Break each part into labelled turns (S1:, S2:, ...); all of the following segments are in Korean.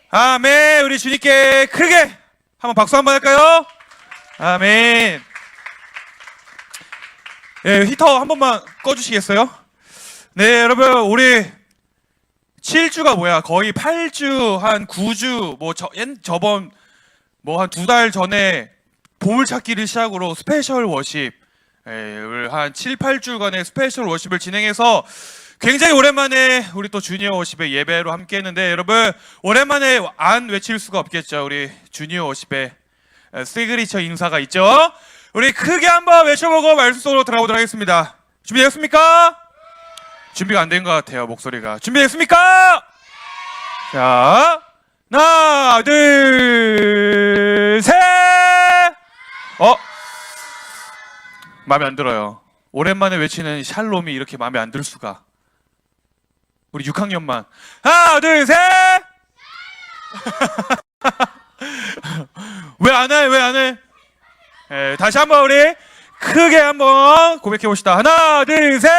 S1: 아멘. 우리 주님께 크게 한번 박수 한번 할까요? 아멘. 예, 히터 한 번만 꺼주시겠어요? 네, 여러분, 우리 7주가 뭐야? 거의 8주, 한 9주, 저번, 한 2달 전에 보물찾기를 시작으로 스페셜 워십, 한 7, 8주간의 스페셜 워십을 진행해서 굉장히 오랜만에 우리 또 주니어 워십의 예배로 함께 했는데, 여러분, 오랜만에 안 외칠 수가 없겠죠. 우리 주니어 워십의 시그니처 인사가 있죠. 우리 크게 한번 외쳐보고 말씀 속으로 들어가보도록 하겠습니다. 준비됐습니까? 준비가 안 된 것 같아요, 목소리가. 준비됐습니까? 자, 하나, 둘, 셋! 마음에 안 들어요. 오랜만에 외치는 샬롬이 이렇게 마음에 안 들 수가. 우리 6학년만. 하나, 둘, 셋! 왜 안 해? 왜 안 해? 다시 한번 우리 크게 한번 고백해 봅시다. 하나, 둘, 셋!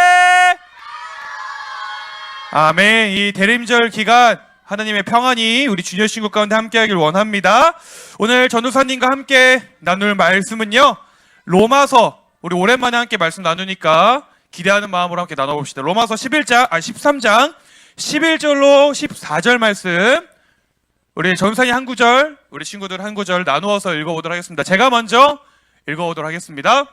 S1: 아멘. 이 대림절 기간 하나님의 평안이 우리 주니어 친구 가운데 함께하길 원합니다. 오늘 전도사님과 함께 나눌 말씀은요, 로마서, 우리 오랜만에 함께 말씀 나누니까 기대하는 마음으로 함께 나눠봅시다. 로마서 13장 11절로 14절 말씀, 우리 전도사님 한 구절, 우리 친구들 한 구절 나누어서 읽어보도록 하겠습니다. 제가 먼저 읽어보도록 하겠습니다.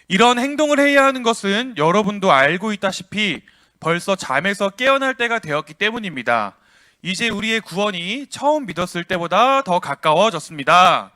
S1: 이런 행동을 해야 하는 것은 여러분도 알고 있다시피 벌써 잠에서 깨어날 때가 되었기 때문입니다. 이제 우리의 구원이 처음 믿었을 때보다 더 가까워졌습니다.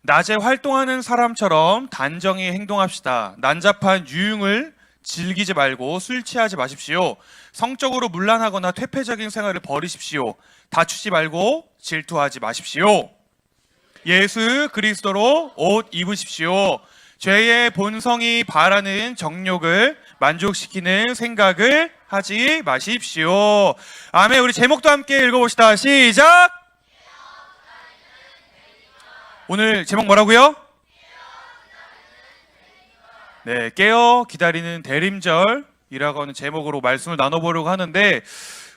S1: 낮에 활동하는 사람처럼 단정히 행동합시다. 난잡한 유흥을 즐기지 말고 술 취하지 마십시오. 성적으로 문란하거나 퇴폐적인 생활을 버리십시오. 다투지 말고 질투하지 마십시오. 예수 그리스도로 옷 입으십시오. 죄의 본성이 바라는 정욕을 만족시키는 생각을 하지 마십시오. 아멘. 우리 제목도 함께 읽어봅시다. 시작! 오늘 제목 뭐라고요? 네, 깨어 기다리는 대림절이라고 하는 제목으로 말씀을 나눠보려고 하는데,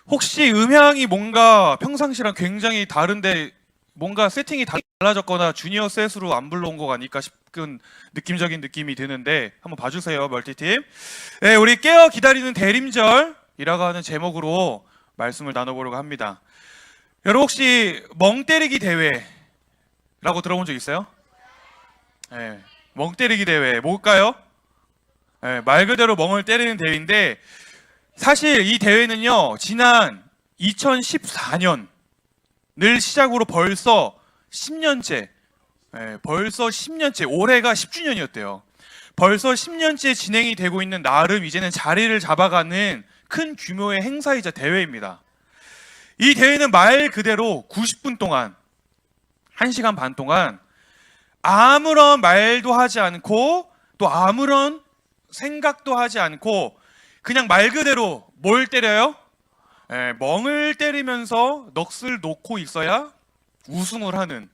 S1: 혹시 음향이 뭔가 평상시랑 굉장히 다른데 뭔가 세팅이 달라졌거나 주니어 셋으로 안 불러온 거 아닐까 싶은 느낌적인 느낌이 드는데 한번 봐주세요, 멀티팀. 네, 우리 깨어 기다리는 대림절이라고 하는 제목으로 말씀을 나눠보려고 합니다. 여러분 혹시 멍 때리기 대회라고 들어본 적 있어요? 네, 멍 때리기 대회 뭘까요? 네, 말 그대로 멍을 때리는 대회인데, 사실 이 대회는요, 지난 2014년을 시작으로 벌써 10년째, 올해가 10주년이었대요. 벌써 10년째 진행이 되고 있는, 나름 이제는 자리를 잡아가는 큰 규모의 행사이자 대회입니다. 이 대회는 말 그대로 90분 동안, 1시간 반 동안 아무런 말도 하지 않고 또 아무런 생각도 하지 않고 그냥 말 그대로 뭘 때려요? 멍을 때리면서 넋을 놓고 있어야 우승을 하는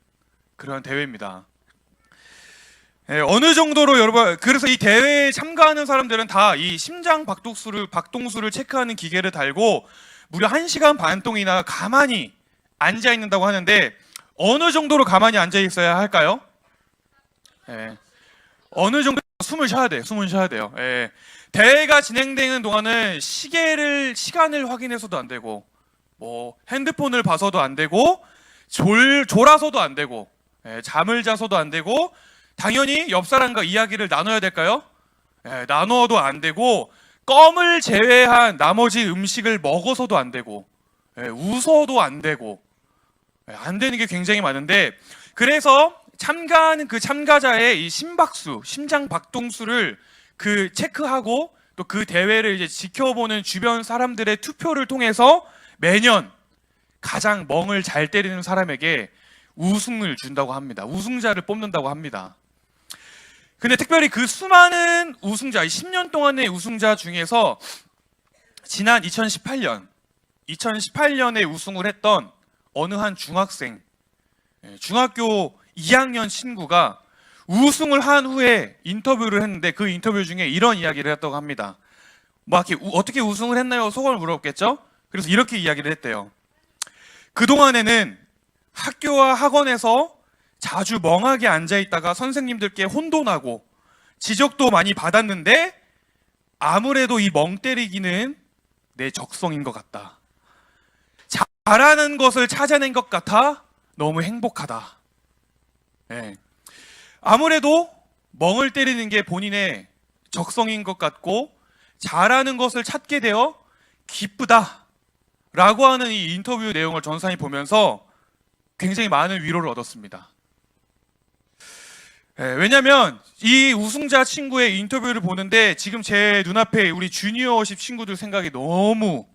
S1: 그런 대회입니다. 어느 정도로 여러분, 그래서 이 대회에 참가하는 사람들은 다 이 심장 박동수를 체크하는 기계를 달고 무려 1시간 반 동이나 가만히 앉아 있는다고 하는데, 어느 정도로 가만히 앉아 있어야 할까요? 어느 정도 숨을 쉬어야 돼요. 대회가 진행되는 동안은 시간을 확인해서도 안 되고, 핸드폰을 봐서도 안 되고, 졸아서도 안 되고, 잠을 자서도 안 되고, 당연히 옆 사람과 이야기를 나눠야 될까요? 나누어도 안 되고, 껌을 제외한 나머지 음식을 먹어서도 안 되고, 웃어도 안 되고, 안 되는 게 굉장히 많은데, 그래서 참가하는 그 참가자의 이 심장 박동수를 체크하고 또 그 대회를 이제 지켜보는 주변 사람들의 투표를 통해서 매년 가장 멍을 잘 때리는 사람에게 우승을 준다고 합니다. 우승자를 뽑는다고 합니다. 근데 특별히 그 수많은 우승자, 10년 동안의 우승자 중에서 지난 2018년에 우승을 했던 어느 한 중학교 2학년 친구가 우승을 한 후에 인터뷰를 했는데 그 인터뷰 중에 이런 이야기를 했다고 합니다. 막 이렇게 어떻게 우승을 했나요? 소감을 물었겠죠? 그래서 이렇게 이야기를 했대요. 그동안에는 학교와 학원에서 자주 멍하게 앉아있다가 선생님들께 혼돈하고 지적도 많이 받았는데 아무래도 이 멍 때리기는 내 적성인 것 같다. 잘하는 것을 찾아낸 것 같아 너무 행복하다. 네. 아무래도 멍을 때리는 게 본인의 적성인 것 같고 잘하는 것을 찾게 되어 기쁘다 라고 하는 이 인터뷰 내용을 전사님 보면서 굉장히 많은 위로를 얻었습니다. 왜냐하면 이 우승자 친구의 인터뷰를 보는데 지금 제 눈앞에 우리 주니어십 친구들 생각이 너무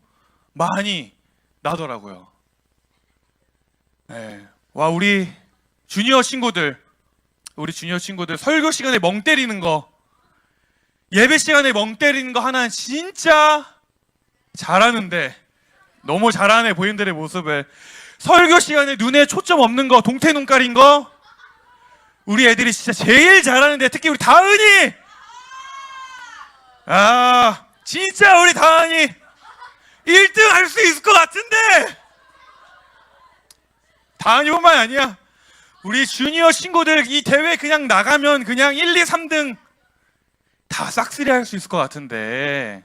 S1: 많이 나더라고요. 와, 우리 주니어 친구들 설교 시간에 멍 때리는 거, 예배 시간에 멍 때리는 거 하나는 진짜 잘하는데, 너무 잘하네 본인들의 모습을. 설교 시간에 눈에 초점 없는 거, 동태 눈깔인 거, 우리 애들이 진짜 제일 잘하는데, 특히 우리 다은이! 진짜 우리 다은이 1등 할 수 있을 것 같은데! 다은이뿐만 아니야. 우리 주니어 친구들 이 대회 그냥 나가면 그냥 1, 2, 3등 다 싹쓸이 할 수 있을 것 같은데,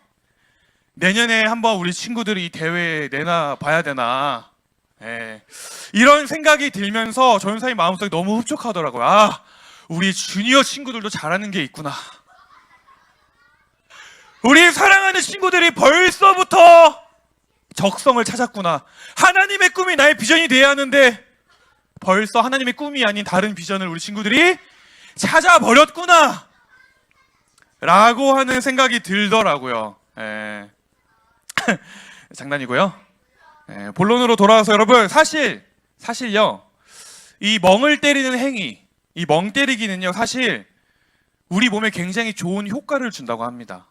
S1: 내년에 한번 우리 친구들이 이 대회에 내나 봐야 되나, 이런 생각이 들면서 전사님 마음속에 너무 흡족하더라고요. 우리 주니어 친구들도 잘하는 게 있구나. 우리 사랑하는 친구들이 벌써부터 적성을 찾았구나. 하나님의 꿈이 나의 비전이 돼야 하는데 벌써 하나님의 꿈이 아닌 다른 비전을 우리 친구들이 찾아버렸구나 라고 하는 생각이 들더라고요. 장난이고요. 본론으로 돌아와서 여러분, 사실요, 이 멍을 때리는 행위, 이 멍 때리기는요, 사실 우리 몸에 굉장히 좋은 효과를 준다고 합니다.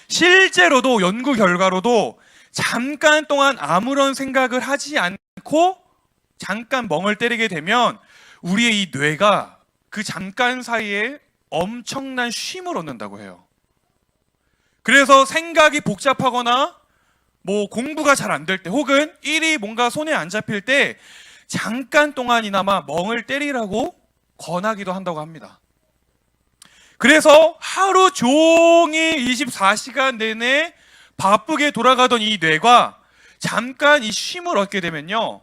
S1: 실제로도 연구 결과로도 잠깐 동안 아무런 생각을 하지 않고 잠깐 멍을 때리게 되면 우리의 이 뇌가 그 잠깐 사이에 엄청난 쉼을 얻는다고 해요. 그래서 생각이 복잡하거나 뭐 공부가 잘 안 될 때, 혹은 일이 뭔가 손에 안 잡힐 때 잠깐 동안이나마 멍을 때리라고 권하기도 한다고 합니다. 그래서 하루 종일 24시간 내내 바쁘게 돌아가던 이 뇌가 잠깐 이 쉼을 얻게 되면요,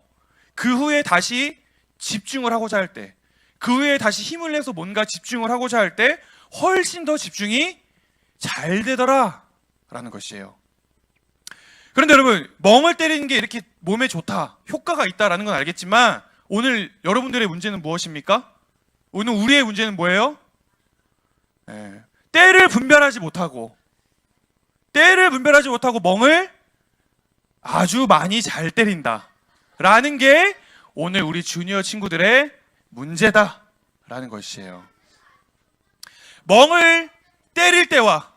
S1: 그 후에 다시 집중을 하고자 할 때, 그 후에 다시 힘을 내서 뭔가 집중을 하고자 할 때 훨씬 더 집중이 잘 되더라 라는 것이에요. 그런데 여러분, 멍을 때리는 게 이렇게 몸에 좋다, 효과가 있다라는 건 알겠지만, 오늘 여러분들의 문제는 무엇입니까? 오늘 우리의 문제는 뭐예요? 때를 분별하지 못하고 멍을 아주 많이 잘 때린다 라는 게 오늘 우리 주니어 친구들의 문제다 라는 것이에요. 멍을 때릴 때와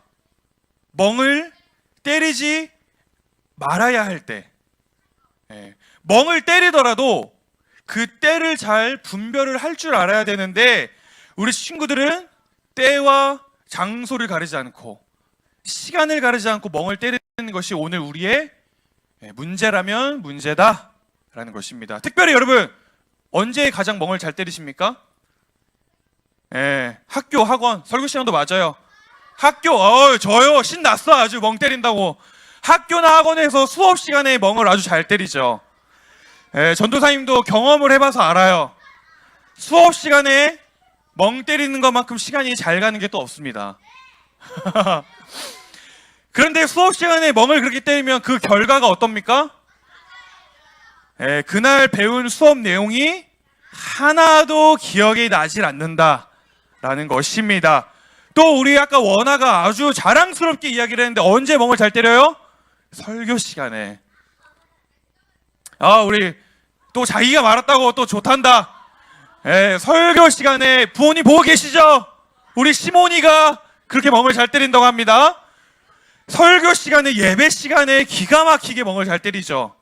S1: 멍을 때리지 말아야 할 때, 멍을 때리더라도 그 때를 잘 분별을 할 줄 알아야 되는데, 우리 친구들은 때와 장소를 가리지 않고 시간을 가리지 않고 멍을 때리는 것이 오늘 우리의 문제라면 문제다 라는 것입니다. 특별히 여러분, 언제 가장 멍을 잘 때리십니까? 학교, 학원, 설교 시간도 맞아요. 학교, 저요 신났어. 아주 멍 때린다고. 학교나 학원에서 수업 시간에 멍을 아주 잘 때리죠. 전도사님도 경험을 해봐서 알아요. 수업 시간에 멍 때리는 것만큼 시간이 잘 가는 게 또 없습니다. 그런데 수업 시간에 멍을 그렇게 때리면 그 결과가 어떻습니까? 그날 배운 수업 내용이 하나도 기억이 나질 않는다라는 것입니다. 또 우리 아까 원아가 아주 자랑스럽게 이야기를 했는데, 언제 멍을 잘 때려요? 설교 시간에. 우리 또 자기가 말았다고 또 좋단다. 설교 시간에 부모님 보고 계시죠? 우리 시모니가 그렇게 멍을 잘 때린다고 합니다. 설교 시간에, 예배 시간에 기가 막히게 멍을 잘 때리죠.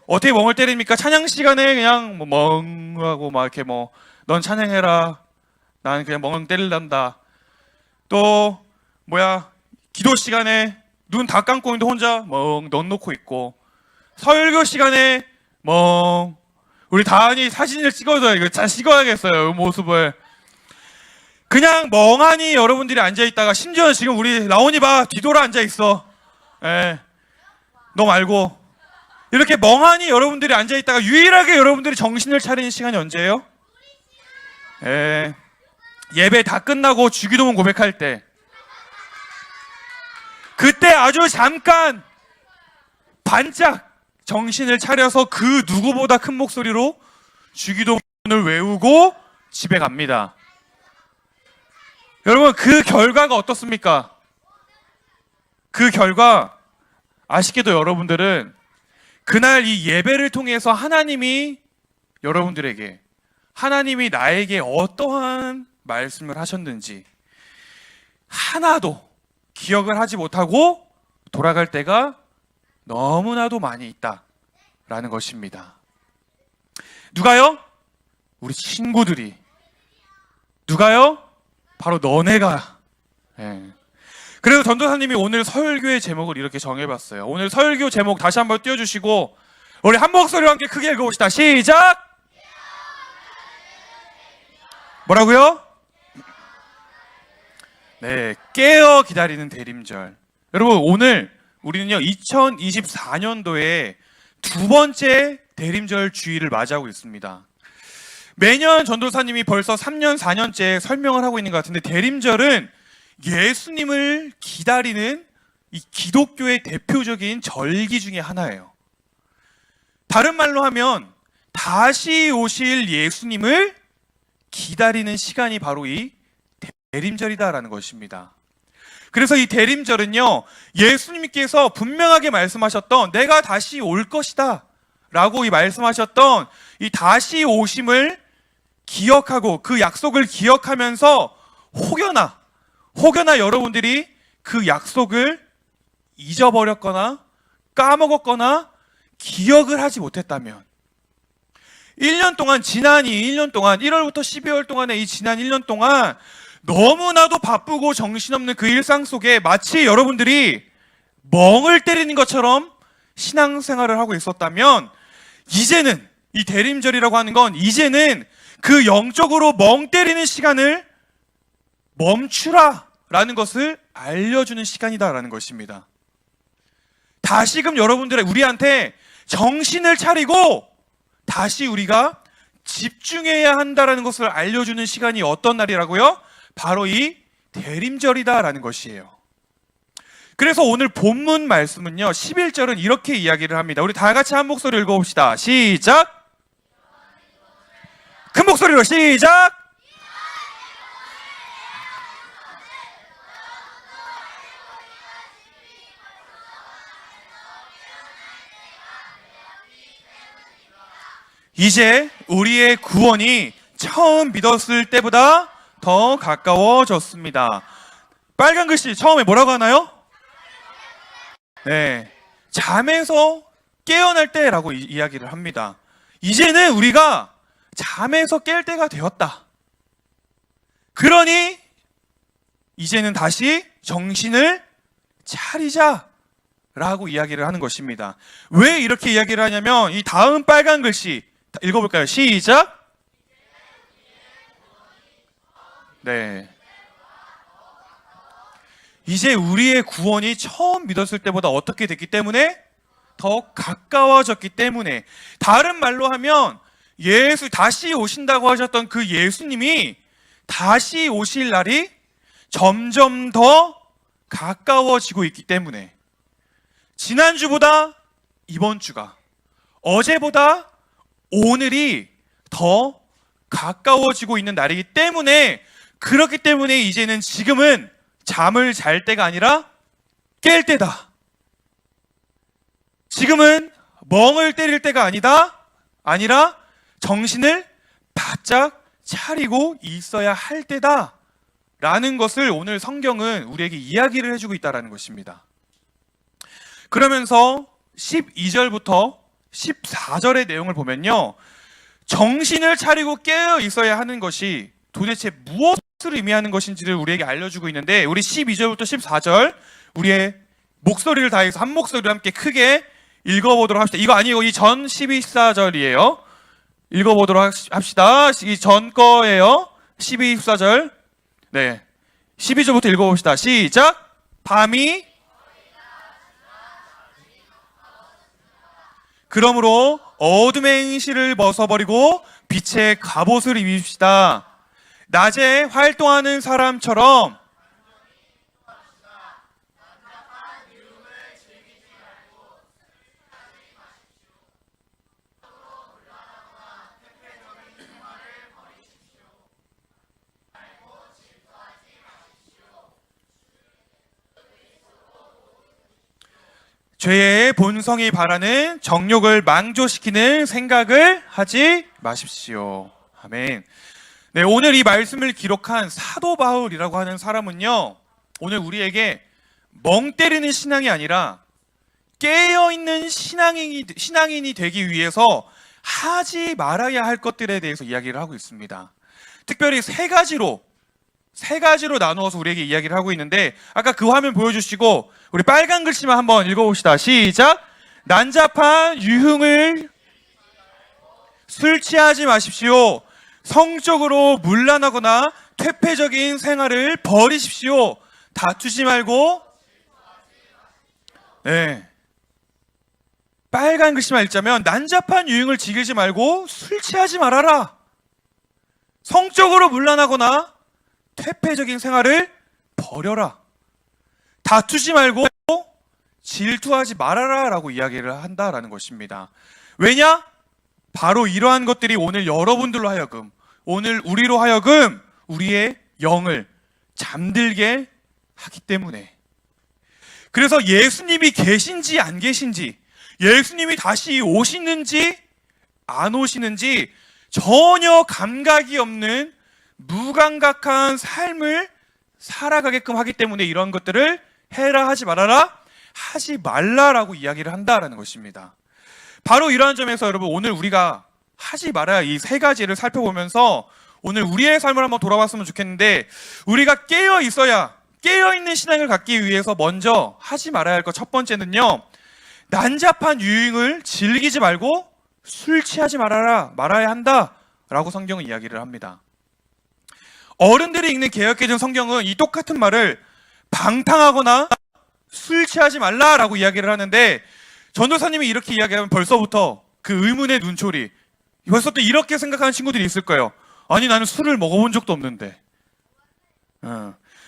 S1: 어떻게 멍을 때립니까? 찬양 시간에 그냥 뭐 멍하고 막 이렇게 뭐 넌 찬양해라, 나는 그냥 멍 때릴란다. 또 뭐야, 기도 시간에 눈 다 감고 있는데 혼자 멍 넣어놓고 있고, 설교 시간에 멍. 우리 다은이 사진을 찍어줘요. 이거 잘 찍어야겠어요, 이 모습을. 그냥 멍하니 여러분들이 앉아있다가, 심지어 지금 우리 라온이 봐, 뒤돌아 앉아있어. 예, 너 말고. 이렇게 멍하니 여러분들이 앉아있다가 유일하게 여러분들이 정신을 차리는 시간이 언제예요? 예, 예배 다 끝나고 주기도문 고백할 때, 그때 아주 잠깐 반짝 정신을 차려서 그 누구보다 큰 목소리로 주기도문을 외우고 집에 갑니다. 여러분, 그 결과가 어떻습니까? 그 결과, 아쉽게도 여러분들은 그날 이 예배를 통해서 하나님이 여러분들에게, 하나님이 나에게 어떠한 말씀을 하셨는지 하나도 기억을 하지 못하고 돌아갈 때가 너무나도 많이 있다라는 것입니다. 누가요? 우리 친구들이. 누가요? 바로 너네가. 예. 그래서 전도사님이 오늘 설교의 제목을 이렇게 정해봤어요. 오늘 설교 제목 다시 한번 띄워주시고 우리 한 목소리와 함께 크게 읽어봅시다. 시작! 뭐라고요? 네, 깨어 기다리는 대림절. 여러분, 오늘 우리는요 2024년도에 두 번째 대림절 주일을 맞이하고 있습니다. 매년 전도사님이 벌써 3년, 4년째 설명을 하고 있는 것 같은데, 대림절은 예수님을 기다리는 이 기독교의 대표적인 절기 중에 하나예요. 다른 말로 하면 다시 오실 예수님을 기다리는 시간이 바로 이 대림절이다라는 것입니다. 그래서 이 대림절은요, 예수님께서 분명하게 말씀하셨던 내가 다시 올 것이다 라고 이 말씀하셨던 이 다시 오심을 기억하고 그 약속을 기억하면서 혹여나 여러분들이 그 약속을 잊어버렸거나 까먹었거나 기억을 하지 못했다면, 1년 동안, 지난 이 1년 동안, 1월부터 12월 동안의 이 지난 1년 동안 너무나도 바쁘고 정신없는 그 일상 속에 마치 여러분들이 멍을 때리는 것처럼 신앙생활을 하고 있었다면, 이제는 이 대림절이라고 하는 건 이제는 그 영적으로 멍 때리는 시간을 멈추라 라는 것을 알려주는 시간이다라는 것입니다. 다시금 여러분들의 우리한테 정신을 차리고 다시 우리가 집중해야 한다라는 것을 알려주는 시간이 어떤 날이라고요? 바로 이 대림절이다라는 것이에요. 그래서 오늘 본문 말씀은요 11절은 이렇게 이야기를 합니다. 우리 다 같이 한 목소리 읽어봅시다. 시작! 큰 목소리로 시작! 이제 우리의 구원이 처음 믿었을 때보다 더 가까워졌습니다. 빨간 글씨 처음에 뭐라고 하나요? 네, 잠에서 깨어날 때라고 이야기를 합니다. 이제는 우리가 잠에서 깰 때가 되었다. 그러니 이제는 다시 정신을 차리자라고 이야기를 하는 것입니다. 왜 이렇게 이야기를 하냐면, 이 다음 빨간 글씨 읽어볼까요? 시작! 네, 이제 우리의 구원이 처음 믿었을 때보다 어떻게 됐기 때문에? 더 가까워졌기 때문에. 다른 말로 하면 다시 오신다고 하셨던 그 예수님이 다시 오실 날이 점점 더 가까워지고 있기 때문에, 지난주보다 이번 주가, 어제보다 오늘이 더 가까워지고 있는 날이기 때문에, 그렇기 때문에 이제는 지금은 잠을 잘 때가 아니라 깰 때다. 지금은 멍을 때릴 때가 아니라 정신을 바짝 차리고 있어야 할 때다 라는 것을 오늘 성경은 우리에게 이야기를 해주고 있다는 것입니다. 그러면서 12절부터 14절의 내용을 보면요, 정신을 차리고 깨어 있어야 하는 것이 도대체 무엇을 의미하는 것인지를 우리에게 알려주고 있는데, 우리 12절부터 14절 우리의 목소리를 다해서 한 목소리로 함께 크게 읽어보도록 합시다. 이거 아니고 이 전 12, 14절이에요. 읽어보도록 합시다. 이 전 거예요. 12, 14절. 네, 12절부터 읽어봅시다. 시작. 밤이 그러므로 어둠의 행실을 벗어버리고 빛의 갑옷을 입읍시다. 낮에 활동하는 사람처럼 죄의 본성이 바라는 정욕을 망조시키는 생각을 하지 마십시오. 아멘. 네, 오늘 이 말씀을 기록한 사도 바울이라고 하는 사람은요, 오늘 우리에게 멍 때리는 신앙이 아니라 깨어있는 신앙인이 되기 위해서 하지 말아야 할 것들에 대해서 이야기를 하고 있습니다. 특별히 세 가지로 나누어서 우리에게 이야기를 하고 있는데, 아까 그 화면 보여주시고 우리 빨간 글씨만 한번 읽어봅시다. 시작. 난잡한 유흥을 술 취하지 마십시오. 성적으로 문란하거나 퇴폐적인 생활을 버리십시오. 다투지 말고. 네, 빨간 글씨만 읽자면 난잡한 유흥을 즐기지 말고 술 취하지 말아라. 성적으로 문란하거나 퇴폐적인 생활을 버려라. 다투지 말고 질투하지 말아라 라고 이야기를 한다라는 것입니다. 왜냐? 바로 이러한 것들이 오늘 여러분들로 하여금, 오늘 우리로 하여금 우리의 영을 잠들게 하기 때문에. 그래서 예수님이 계신지 안 계신지, 예수님이 다시 오시는지 안 오시는지 전혀 감각이 없는 무감각한 삶을 살아가게끔 하기 때문에 이런 것들을 해라, 하지 말아라, 하지 말라라고 이야기를 한다라는 것입니다. 바로 이러한 점에서 여러분, 오늘 우리가 하지 말아야 이 세 가지를 살펴보면서 오늘 우리의 삶을 한번 돌아봤으면 좋겠는데, 우리가 깨어있는 신앙을 갖기 위해서 먼저 하지 말아야 할 것 첫 번째는요, 난잡한 유흥을 즐기지 말고 술 취하지 말아야 한다라고 성경은 이야기를 합니다. 어른들이 읽는 개역개정 성경은 이 똑같은 말을 방탕하거나 술 취하지 말라라고 이야기를 하는데, 전도사님이 이렇게 이야기하면 벌써부터 그 의문의 눈초리, 벌써 또 이렇게 생각하는 친구들이 있을 거예요. 아니, 나는 술을 먹어본 적도 없는데,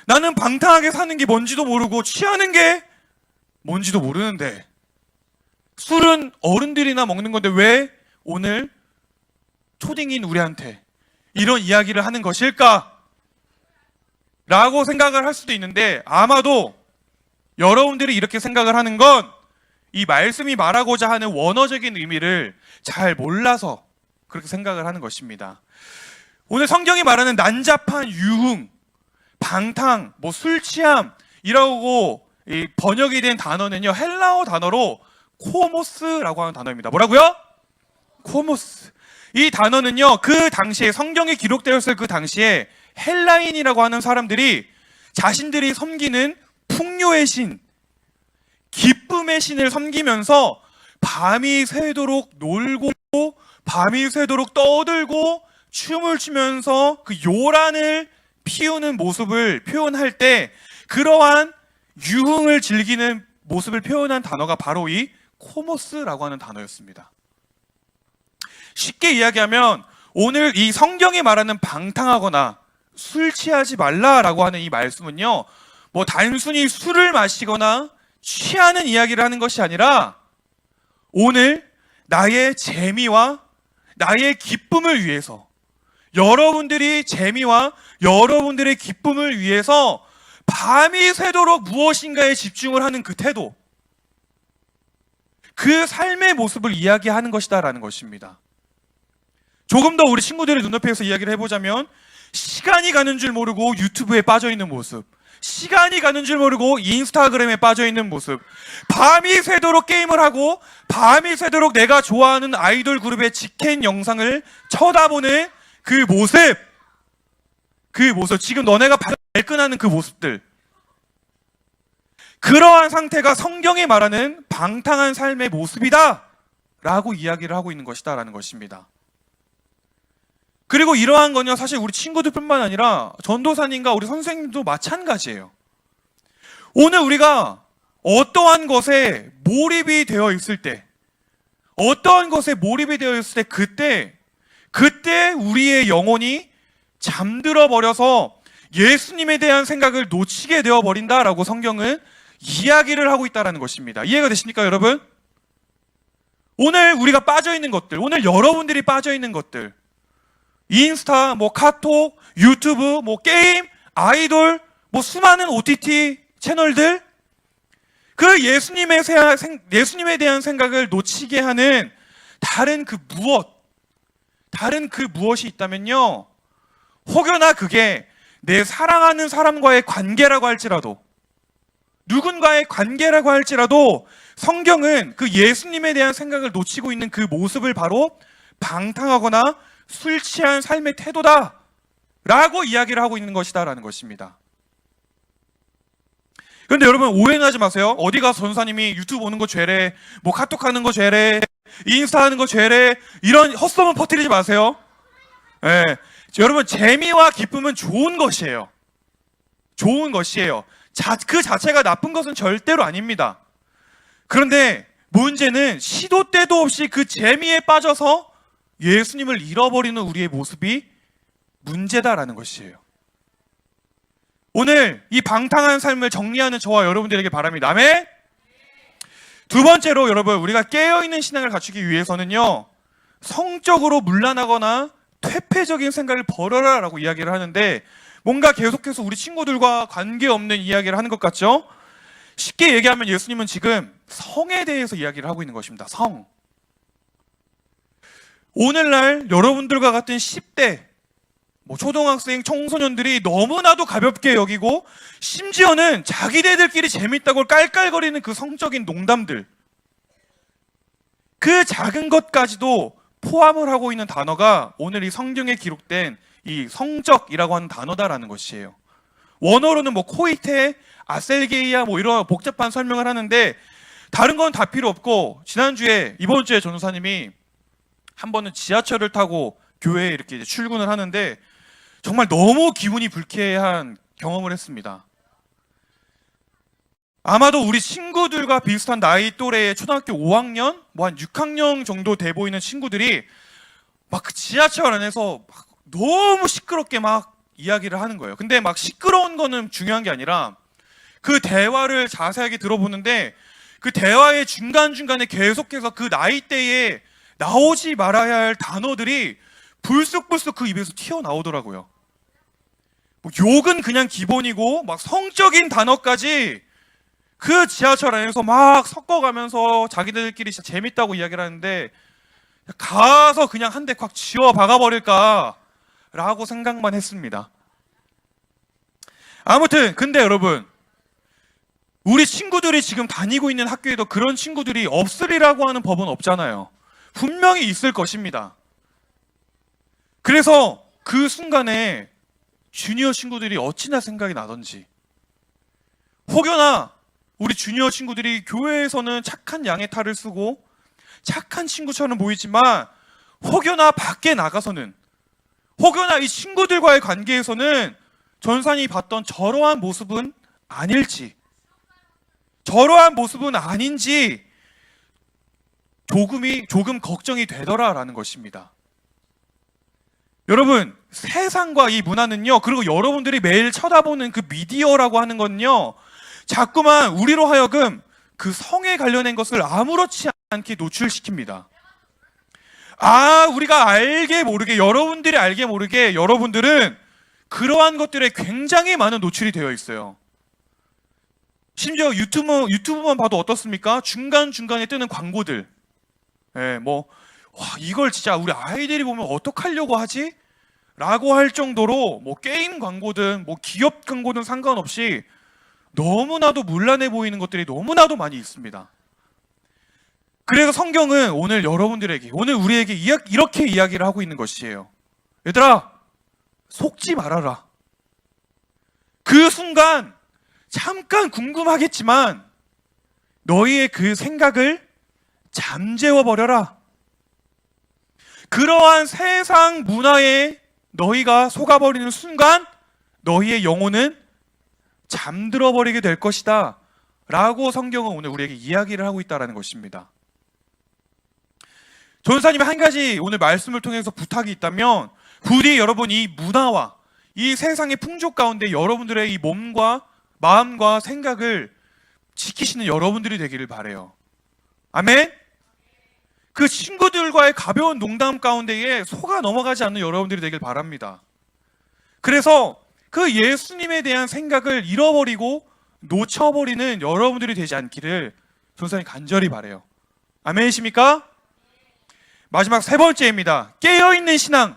S1: 나는 방탕하게 사는 게 뭔지도 모르고 취하는 게 뭔지도 모르는데, 술은 어른들이나 먹는 건데 왜 오늘 초딩인 우리한테 이런 이야기를 하는 것일까? 라고 생각을 할 수도 있는데, 아마도 여러분들이 이렇게 생각을 하는 건 이 말씀이 말하고자 하는 원어적인 의미를 잘 몰라서 그렇게 생각을 하는 것입니다. 오늘 성경이 말하는 난잡한 유흥, 방탕, 술 취함이라고 번역이 된 단어는요, 헬라어 단어로 코모스라고 하는 단어입니다. 뭐라고요? 코모스. 이 단어는요, 그 당시에 성경이 기록되었을 그 당시에 헬라인이라고 하는 사람들이 자신들이 섬기는 풍요의 신, 기쁨의 신을 섬기면서 밤이 새도록 놀고 밤이 새도록 떠들고 춤을 추면서 그 요란을 피우는 모습을 표현할 때, 그러한 유흥을 즐기는 모습을 표현한 단어가 바로 이 코모스라고 하는 단어였습니다. 쉽게 이야기하면 오늘 이 성경이 말하는 방탕하거나 술 취하지 말라라고 하는 이 말씀은요, 단순히 술을 마시거나 취하는 이야기를 하는 것이 아니라 오늘 나의 재미와 나의 기쁨을 위해서, 여러분들이 재미와 여러분들의 기쁨을 위해서 밤이 새도록 무엇인가에 집중을 하는 그 태도, 그 삶의 모습을 이야기하는 것이다라는 것입니다. 조금 더 우리 친구들의 눈높이에서 이야기를 해보자면, 시간이 가는 줄 모르고 유튜브에 빠져있는 모습, 시간이 가는 줄 모르고 인스타그램에 빠져 있는 모습, 밤이 새도록 게임을 하고 밤이 새도록 내가 좋아하는 아이돌 그룹의 직캠 영상을 쳐다보는 그 모습, 지금 너네가 발끈하는 그 모습들, 그러한 상태가 성경이 말하는 방탕한 삶의 모습이다 라고 이야기를 하고 있는 것이다 라는 것입니다. 그리고 이러한 건요, 사실 우리 친구들뿐만 아니라 전도사님과 우리 선생님도 마찬가지예요. 오늘 우리가 어떠한 것에 몰입이 되어 있을 때, 그때 우리의 영혼이 잠들어 버려서 예수님에 대한 생각을 놓치게 되어 버린다라고 성경은 이야기를 하고 있다는 것입니다. 이해가 되십니까, 여러분? 오늘 우리가 빠져 있는 것들, 오늘 여러분들이 빠져 있는 것들, 인스타, 카톡, 유튜브, 게임, 아이돌, 수많은 OTT 채널들, 그 예수님에 대한 생각을 놓치게 하는 다른 그 무엇이 있다면요, 혹여나 그게 내 사랑하는 사람과의 관계라고 할지라도, 누군가의 관계라고 할지라도 성경은 그 예수님에 대한 생각을 놓치고 있는 그 모습을 바로 방탕하거나 술 취한 삶의 태도다 라고 이야기를 하고 있는 것이다 라는 것입니다. 그런데 여러분, 오해는 하지 마세요. 어디 가서 전사님이 유튜브 보는 거 죄래, 카톡 하는 거 죄래, 인스타 하는 거 죄래, 이런 헛소문 퍼뜨리지 마세요. 네. 여러분, 재미와 기쁨은 좋은 것이에요. 그 자체가 나쁜 것은 절대로 아닙니다. 그런데 문제는 시도 때도 없이 그 재미에 빠져서 예수님을 잃어버리는 우리의 모습이 문제다라는 것이에요. 오늘 이 방탕한 삶을 정리하는 저와 여러분들에게 바랍니다. 아멘? 두 번째로 여러분, 우리가 깨어있는 신앙을 갖추기 위해서는요, 성적으로 문란하거나 퇴폐적인 생각을 버려라 라고 이야기를 하는데, 뭔가 계속해서 우리 친구들과 관계없는 이야기를 하는 것 같죠? 쉽게 얘기하면 예수님은 지금 성에 대해서 이야기를 하고 있는 것입니다. 성. 오늘날 여러분들과 같은 10대, 초등학생, 청소년들이 너무나도 가볍게 여기고 심지어는 자기네들끼리 재밌다고 깔깔거리는 그 성적인 농담들, 그 작은 것까지도 포함을 하고 있는 단어가 오늘 이 성경에 기록된 이 성적이라고 하는 단어다라는 것이에요. 원어로는 코이테, 아셀게이아 이런 복잡한 설명을 하는데 다른 건 다 필요 없고, 이번 주에 전도사님이 한 번은 지하철을 타고 교회에 이렇게 출근을 하는데 정말 너무 기분이 불쾌한 경험을 했습니다. 아마도 우리 친구들과 비슷한 나이 또래의 초등학교 5학년, 한 6학년 정도 돼 보이는 친구들이 그 지하철 안에서 너무 시끄럽게 이야기를 하는 거예요. 근데 시끄러운 거는 중요한 게 아니라 그 대화를 자세하게 들어보는데 그 대화의 중간중간에 계속해서 그 나이대에 나오지 말아야 할 단어들이 불쑥불쑥 그 입에서 튀어나오더라고요. 욕은 그냥 기본이고 성적인 단어까지 그 지하철 안에서 섞어가면서 자기들끼리 진짜 재밌다고 이야기를 하는데, 가서 그냥 한 대 콱 쥐어 박아버릴까 라고 생각만 했습니다. 아무튼 근데 여러분, 우리 친구들이 지금 다니고 있는 학교에도 그런 친구들이 없으리라고 하는 법은 없잖아요. 분명히 있을 것입니다. 그래서 그 순간에 주니어 친구들이 어찌나 생각이 나던지, 혹여나 우리 주니어 친구들이 교회에서는 착한 양의 탈을 쓰고 착한 친구처럼 보이지만 혹여나 밖에 나가서는, 혹여나 이 친구들과의 관계에서는 전산이 봤던 저러한 모습은 아닐지, 저러한 모습은 아닌지 조금 걱정이 되더라라는 것입니다. 여러분, 세상과 이 문화는요, 그리고 여러분들이 매일 쳐다보는 그 미디어라고 하는 건요, 자꾸만 우리로 하여금 그 성에 관련된 것을 아무렇지 않게 노출시킵니다. 우리가 알게 모르게, 여러분들이 알게 모르게 여러분들은 그러한 것들에 굉장히 많은 노출이 되어 있어요. 심지어 유튜브만 봐도 어떻습니까? 중간중간에 뜨는 광고들. 이걸 진짜 우리 아이들이 보면 어떡하려고 하지? 라고 할 정도로 뭐 게임 광고든 뭐 기업 광고든 상관없이 너무나도 문란해 보이는 것들이 너무나도 많이 있습니다. 그래서 성경은 오늘 여러분들에게, 오늘 우리에게 이렇게 이야기를 하고 있는 것이에요. 얘들아, 속지 말아라. 그 순간 잠깐 궁금하겠지만 너희의 그 생각을 잠재워 버려라. 그러한 세상 문화에 너희가 속아버리는 순간 너희의 영혼은 잠들어 버리게 될 것이다 라고 성경은 오늘 우리에게 이야기를 하고 있다는 것입니다. 전도사님이 한 가지 오늘 말씀을 통해서 부탁이 있다면, 부디 여러분 이 문화와 이 세상의 풍조 가운데 여러분들의 이 몸과 마음과 생각을 지키시는 여러분들이 되기를 바라요. 아멘? 그 친구들과의 가벼운 농담 가운데에 속아 넘어가지 않는 여러분들이 되길 바랍니다. 그래서 그 예수님에 대한 생각을 잃어버리고 놓쳐버리는 여러분들이 되지 않기를 전도사님 간절히 바라요. 아멘이십니까? 마지막 세 번째입니다. 깨어있는 신앙,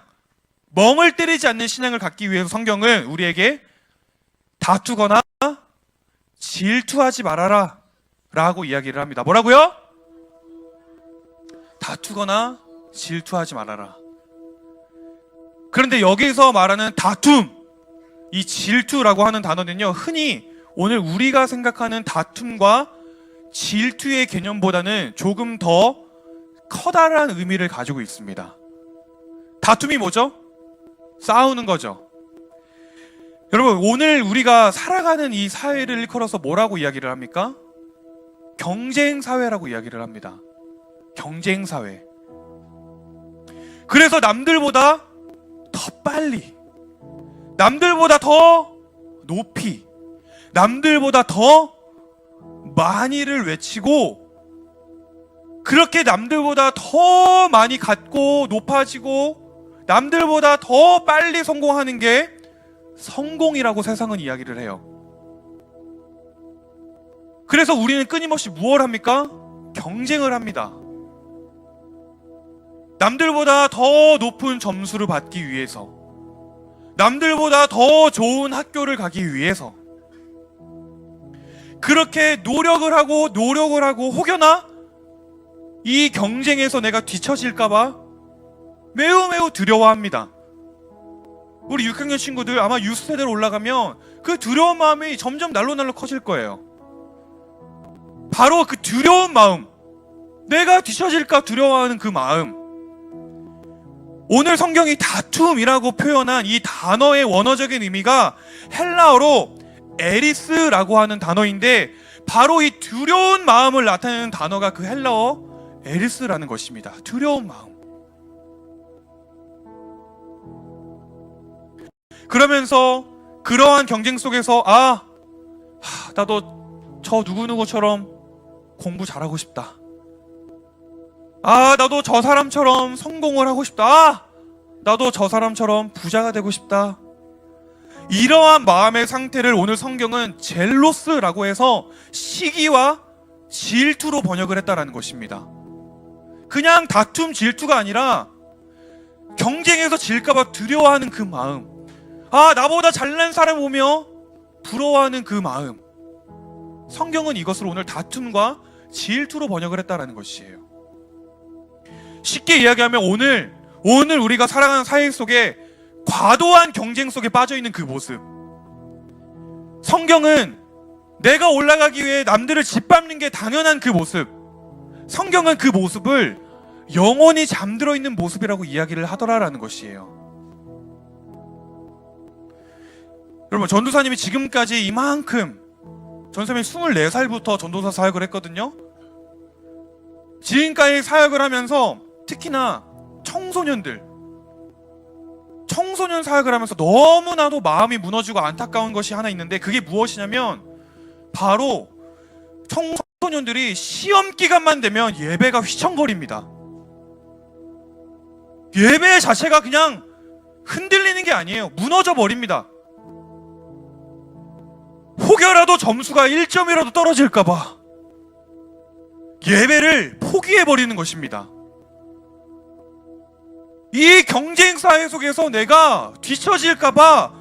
S1: 멍을 때리지 않는 신앙을 갖기 위해서 성경은 우리에게 다투거나 질투하지 말아라 라고 이야기를 합니다. 뭐라고요? 다투거나 질투하지 말아라. 그런데 여기서 말하는 다툼, 이 질투라고 하는 단어는요, 흔히 오늘 우리가 생각하는 다툼과 질투의 개념보다는 조금 더 커다란 의미를 가지고 있습니다. 다툼이 뭐죠? 싸우는 거죠. 여러분, 오늘 우리가 살아가는 이 사회를 일컬어서 뭐라고 이야기를 합니까? 경쟁사회라고 이야기를 합니다. 경쟁사회. 그래서 남들보다 더 빨리, 남들보다 더 높이, 남들보다 더 많이를 외치고, 그렇게 남들보다 더 많이 갖고 높아지고 남들보다 더 빨리 성공하는 게 성공이라고 세상은 이야기를 해요. 그래서 우리는 끊임없이 무엇을 합니까? 경쟁을 합니다. 남들보다 더 높은 점수를 받기 위해서, 남들보다 더 좋은 학교를 가기 위해서 그렇게 노력을 하고 혹여나 이 경쟁에서 내가 뒤처질까봐 매우 두려워합니다. 우리 6학년 친구들 아마 유스세대로 올라가면 그 두려운 마음이 점점 날로 커질 거예요. 바로 그 두려운 마음, 내가 뒤처질까 두려워하는 그 마음, 오늘 성경이 다툼이라고 표현한 이 단어의 원어적인 의미가 헬라어로 에리스라고 하는 단어인데, 바로 이 두려운 마음을 나타내는 단어가 그 헬라어 에리스라는 것입니다. 두려운 마음. 그러면서 그러한 경쟁 속에서 나도 저 누구누구처럼 공부 잘하고 싶다. 나도 저 사람처럼 성공을 하고 싶다. 나도 저 사람처럼 부자가 되고 싶다. 이러한 마음의 상태를 오늘 성경은 젤로스라고 해서 시기와 질투로 번역을 했다라는 것입니다. 그냥 다툼, 질투가 아니라 경쟁에서 질까봐 두려워하는 그 마음, 나보다 잘난 사람 보며 부러워하는 그 마음, 성경은 이것을 오늘 다툼과 질투로 번역을 했다라는 것이에요. 쉽게 이야기하면 오늘 우리가 살아가는 사회 속에 과도한 경쟁 속에 빠져있는 그 모습, 성경은 내가 올라가기 위해 남들을 짓밟는 게 당연한 그 모습, 성경은 그 모습을 영원히 잠들어 있는 모습이라고 이야기를 하더라라는 것이에요. 여러분, 전도사님이 지금까지 이만큼, 전도사님이 24살부터 전도사 사역을 했거든요. 지금까지 사역을 하면서 특히나 청소년 사역을 하면서 너무나도 마음이 무너지고 안타까운 것이 하나 있는데, 그게 무엇이냐면 바로 청소년들이 시험 기간만 되면 예배가 휘청거립니다. 예배 자체가 그냥 흔들리는 게 아니에요. 무너져 버립니다. 혹여라도 점수가 1점이라도 떨어질까봐 예배를 포기해버리는 것입니다. 이 경쟁 사회 속에서 내가 뒤처질까봐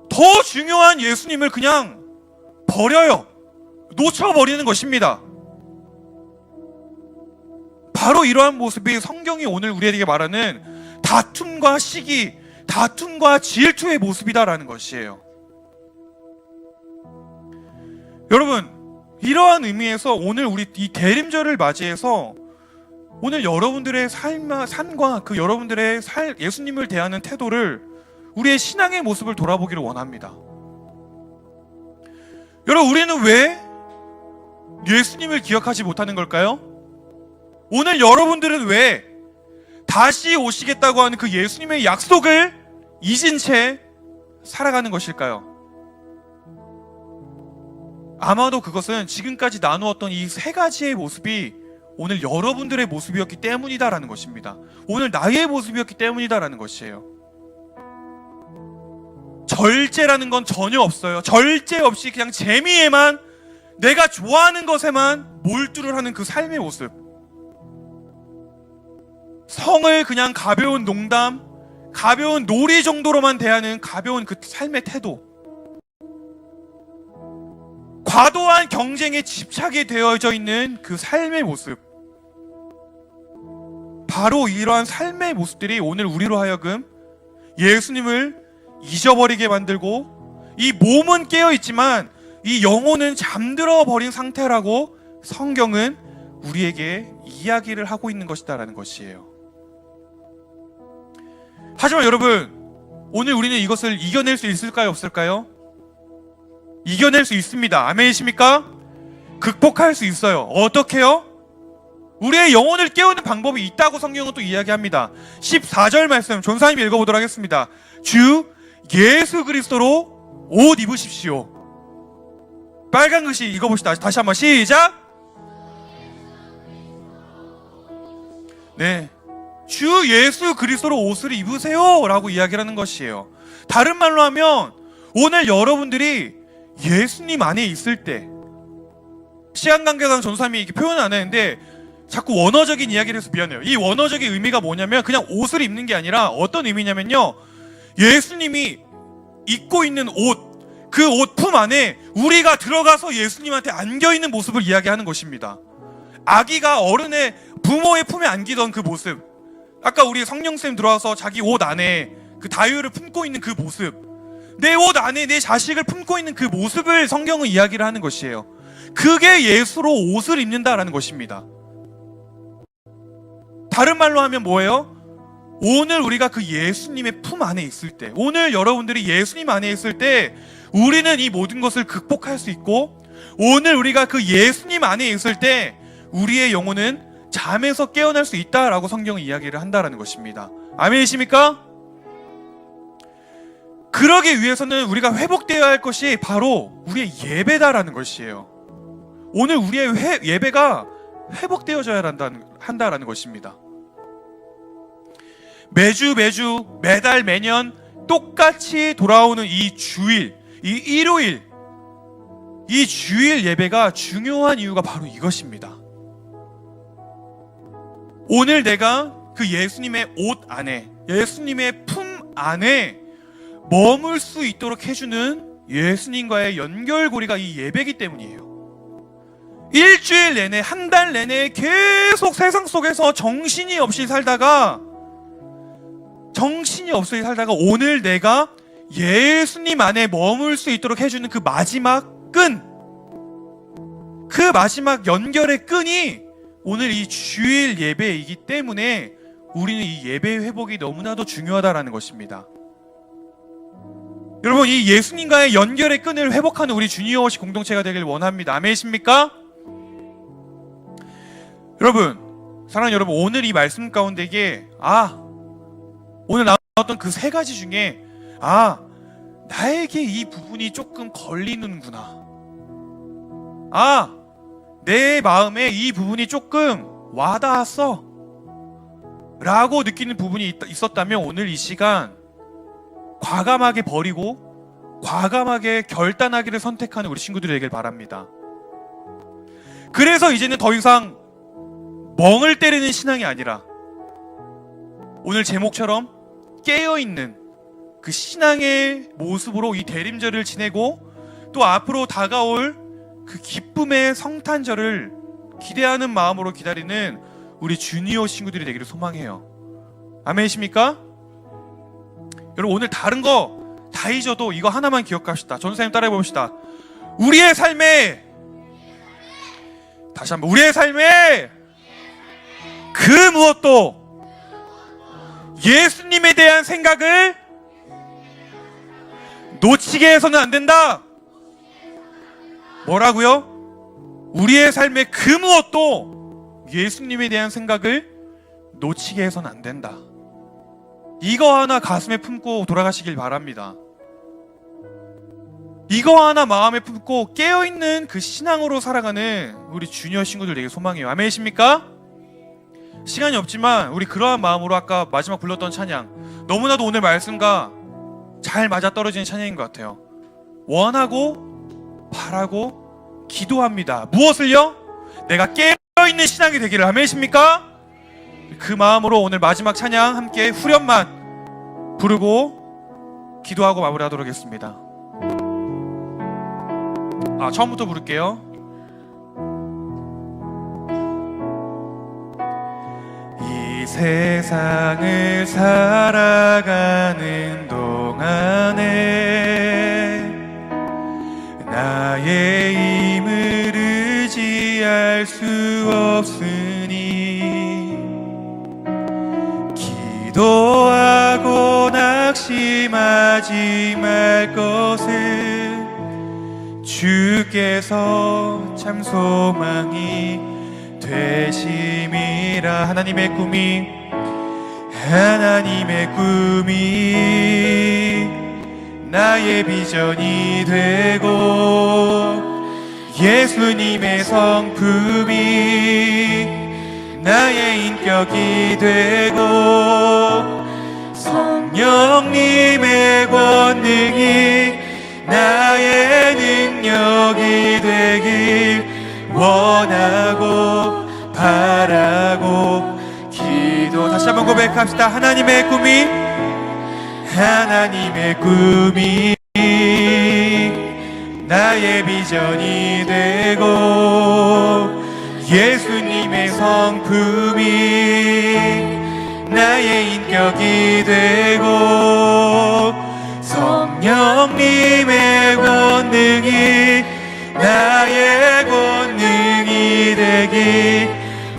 S1: 더 중요한 예수님을 그냥 버려요. 놓쳐버리는 것입니다. 바로 이러한 모습이 성경이 오늘 우리에게 말하는 다툼과 시기, 다툼과 질투의 모습이다라는 것이에요. 여러분, 이러한 의미에서 오늘 우리 이 대림절을 맞이해서 오늘 여러분들의 삶과 그 여러분들의 예수님을 대하는 태도를, 우리의 신앙의 모습을 돌아보기를 원합니다. 여러분, 우리는 왜 예수님을 기억하지 못하는 걸까요? 오늘 여러분들은 왜 다시 오시겠다고 하는 그 예수님의 약속을 잊은 채 살아가는 것일까요? 아마도 그것은 지금까지 나누었던 이 세 가지의 모습이 오늘 여러분들의 모습이었기 때문이다라는 것입니다. 오늘 나의 모습이었기 때문이다라는 것이에요. 절제라는 건 전혀 없어요. 절제 없이 그냥 재미에만, 내가 좋아하는 것에만 몰두를 하는 그 삶의 모습. 성을 그냥 가벼운 농담, 가벼운 놀이 정도로만 대하는 가벼운 그 삶의 태도. 과도한 경쟁에 집착이 되어져 있는 그 삶의 모습. 바로 이러한 삶의 모습들이 오늘 우리로 하여금 예수님을 잊어버리게 만들고, 이 몸은 깨어있지만 이 영혼은 잠들어 버린 상태라고 성경은 우리에게 이야기를 하고 있는 것이다라는 것이에요. 하지만 여러분, 오늘 우리는 이것을 이겨낼 수 있을까요? 없을까요? 이겨낼 수 있습니다. 아멘이십니까? 극복할 수 있어요. 어떻게요? 우리의 영혼을 깨우는 방법이 있다고 성경은 또 이야기합니다. 14절 말씀 전사님이 읽어보도록 하겠습니다. 주 예수 그리스도로 옷 입으십시오. 빨간 글씨 읽어봅시다. 다시 한번 시작. 네, 주 예수 그리스도로 옷을 입으세요 라고 이야기를 하는 것이에요. 다른 말로 하면 오늘 여러분들이 예수님 안에 있을 때, 시간 관계상 전사님이 이렇게 표현을 안 했는데 자꾸 원어적인 이야기를 해서 미안해요. 이 원어적인 의미가 뭐냐면 그냥 옷을 입는 게 아니라 어떤 의미냐면요, 예수님이 입고 있는 옷, 그 옷 품 안에 우리가 들어가서 예수님한테 안겨있는 모습을 이야기하는 것입니다. 아기가 어른의 부모의 품에 안기던 그 모습, 아까 우리 성령쌤 들어와서 자기 옷 안에 그 다유를 품고 있는 그 모습, 내 옷 안에 내 자식을 품고 있는 그 모습을 성경은 이야기를 하는 것이에요. 그게 예수로 옷을 입는다라는 것입니다. 다른 말로 하면 뭐예요? 오늘 우리가 그 예수님의 품 안에 있을 때, 오늘 여러분들이 예수님 안에 있을 때 우리는 이 모든 것을 극복할 수 있고, 오늘 우리가 그 예수님 안에 있을 때 우리의 영혼은 잠에서 깨어날 수 있다라고 성경은 이야기를 한다라는 것입니다. 아멘이십니까? 그러기 위해서는 우리가 회복되어야 할 것이 바로 우리의 예배다라는 것이에요. 오늘 우리의 예배가 회복되어져야 한다라는 것입니다. 매주 매달 매년 똑같이 돌아오는 이 주일, 이 일요일, 이 주일 예배가 중요한 이유가 바로 이것입니다. 오늘 내가 그 예수님의 옷 안에, 예수님의 품 안에 머물 수 있도록 해주는 예수님과의 연결고리가 이 예배이기 때문이에요. 일주일 내내, 한 달 내내 계속 세상 속에서 정신이 없이 살다가 오늘 내가 예수님 안에 머물 수 있도록 해주는 그 마지막 끈, 그 마지막 연결의 끈이 오늘 이 주일 예배이기 때문에 우리는 이 예배의 회복이 너무나도 중요하다라는 것입니다. 여러분, 이 예수님과의 연결의 끈을 회복하는 우리 주니어워십 공동체가 되길 원합니다. 아멘이십니까? 여러분, 사랑하는 여러분, 오늘 이 말씀 가운데에 오늘 나왔던 그 세 가지 중에 나에게 이 부분이 조금 걸리는구나, 내 마음에 이 부분이 조금 와닿았어 라고 느끼는 부분이 있었다면 오늘 이 시간 과감하게 버리고 과감하게 결단하기를 선택하는 우리 친구들이 되길 바랍니다. 그래서 이제는 더 이상 멍을 때리는 신앙이 아니라 오늘 제목처럼 깨어있는 그 신앙의 모습으로 이 대림절을 지내고 또 앞으로 다가올 그 기쁨의 성탄절을 기대하는 마음으로 기다리는 우리 주니어 친구들이 되기를 소망해요. 아멘이십니까? 여러분, 오늘 다른 거 다 잊어도 이거 하나만 기억합시다. 전사님 따라해 봅시다. 우리의 삶에, 다시 한번, 우리의 삶에 그 무엇도 예수님에 대한 생각을 놓치게 해서는 안 된다. 뭐라고요? 우리의 삶의 그 무엇도 예수님에 대한 생각을 놓치게 해서는 안 된다. 이거 하나 가슴에 품고 돌아가시길 바랍니다. 이거 하나 마음에 품고 깨어있는 그 신앙으로 살아가는 우리 주니어 친구들 되게 소망해요. 아멘이십니까? 시간이 없지만 우리 그러한 마음으로 아까 마지막 불렀던 찬양, 너무나도 오늘 말씀과 잘 맞아떨어지는 찬양인 것 같아요. 원하고 바라고 기도합니다. 무엇을요? 내가 깨어있는 신앙이 되기를. 아멘이십니까? 그 마음으로 오늘 마지막 찬양 함께 후렴만 부르고 기도하고 마무리하도록 하겠습니다. 처음부터 부를게요. 이 세상을 살아가는 동안에 나의 힘을 의지할 수 없으니 기도하고 낙심하지 말 것을 주께서 참 소망이 되심이라. 하나님의 꿈이 나의 비전이 되고 예수님의 성품이 나의 인격이 되고 성령님의 권능이 나의 능력이 되길 원하고 바라고 기도. 다시 한번 고백합시다. 하나님의 꿈이 나의 비전이 되고 예수님의 성품이 나의 인격이 되고 성령님의 권능이 나의 권능이 되길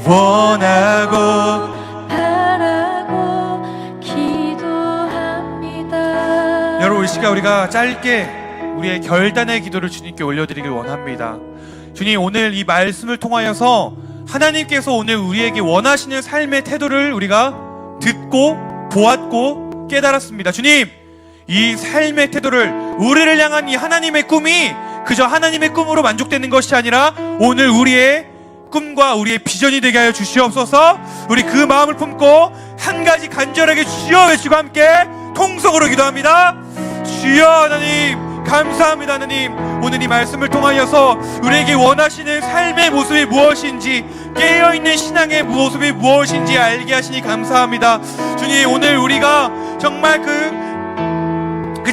S1: 원하고
S2: 바라고 기도합니다.
S1: 여러분, 이 시간 우리가 짧게 우리의 결단의 기도를 주님께 올려드리길 원합니다. 주님, 오늘 이 말씀을 통하여서 하나님께서 오늘 우리에게 원하시는 삶의 태도를 우리가 듣고 보았고 깨달았습니다. 주님, 이 삶의 태도를, 우리를 향한 이 하나님의 꿈이 그저 하나님의 꿈으로 만족되는 것이 아니라 오늘 우리의 꿈과 우리의 비전이 되게 하여 주시옵소서. 우리 그 마음을 품고 한 가지 간절하게 주여 외치고 함께 통성으로 기도합니다. 주여. 하나님 감사합니다. 하나님, 오늘 이 말씀을 통하여서 우리에게 원하시는 삶의 모습이 무엇인지, 깨어있는 신앙의 모습이 무엇인지 알게 하시니 감사합니다. 주님, 오늘 우리가 정말 그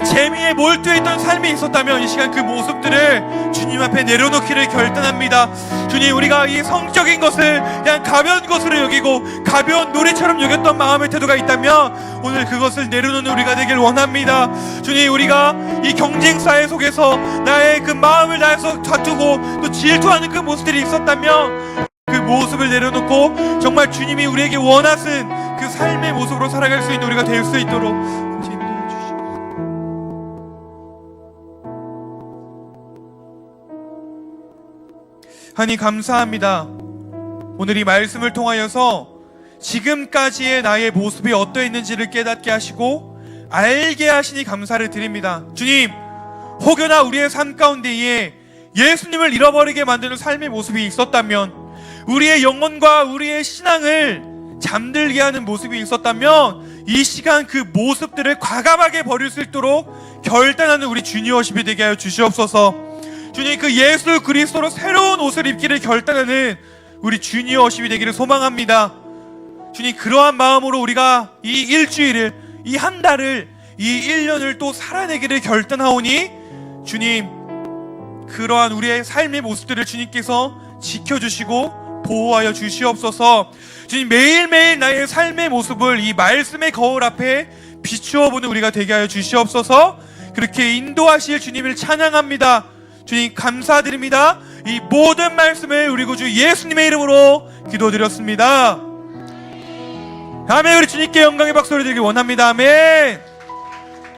S1: 재미에 몰두했던 삶이 있었다면 이 시간 그 모습들을 주님 앞에 내려놓기를 결단합니다. 주님, 우리가 이 성적인 것을 그냥 가벼운 것으로 여기고 가벼운 놀이처럼 여겼던 마음의 태도가 있다면 오늘 그것을 내려놓는 우리가 되길 원합니다. 주님, 우리가 이 경쟁사회 속에서 나의 그 마음을 다해서 다투고 또 질투하는 그 모습들이 있었다면 그 모습을 내려놓고 정말 주님이 우리에게 원하신 그 삶의 모습으로 살아갈 수 있는 우리가 될 수 있도록 하나님 감사합니다. 오늘 이 말씀을 통하여서 지금까지의 나의 모습이 어떠했는지를 깨닫게 하시고 알게 하시니 감사를 드립니다. 주님, 혹여나 우리의 삶 가운데에 예수님을 잃어버리게 만드는 삶의 모습이 있었다면, 우리의 영혼과 우리의 신앙을 잠들게 하는 모습이 있었다면 이 시간 그 모습들을 과감하게 버릴 수 있도록 결단하는 우리 주니어십이 되게 하여 주시옵소서. 주님, 그 예수 그리스도로 새로운 옷을 입기를 결단하는 우리 주니어십이 되기를 소망합니다. 주님, 그러한 마음으로 우리가 이 일주일을, 이 한 달을, 이 1년을 또 살아내기를 결단하오니 주님, 그러한 우리의 삶의 모습들을 주님께서 지켜주시고 보호하여 주시옵소서. 주님, 매일매일 나의 삶의 모습을 이 말씀의 거울 앞에 비추어 보는 우리가 되게 하여 주시옵소서. 그렇게 인도하실 주님을 찬양합니다. 주님, 감사드립니다. 이 모든 말씀을 우리 구주 예수님의 이름으로 기도드렸습니다. 아멘. 우리 주님께 영광의 박수를 드리기 원합니다. 아멘.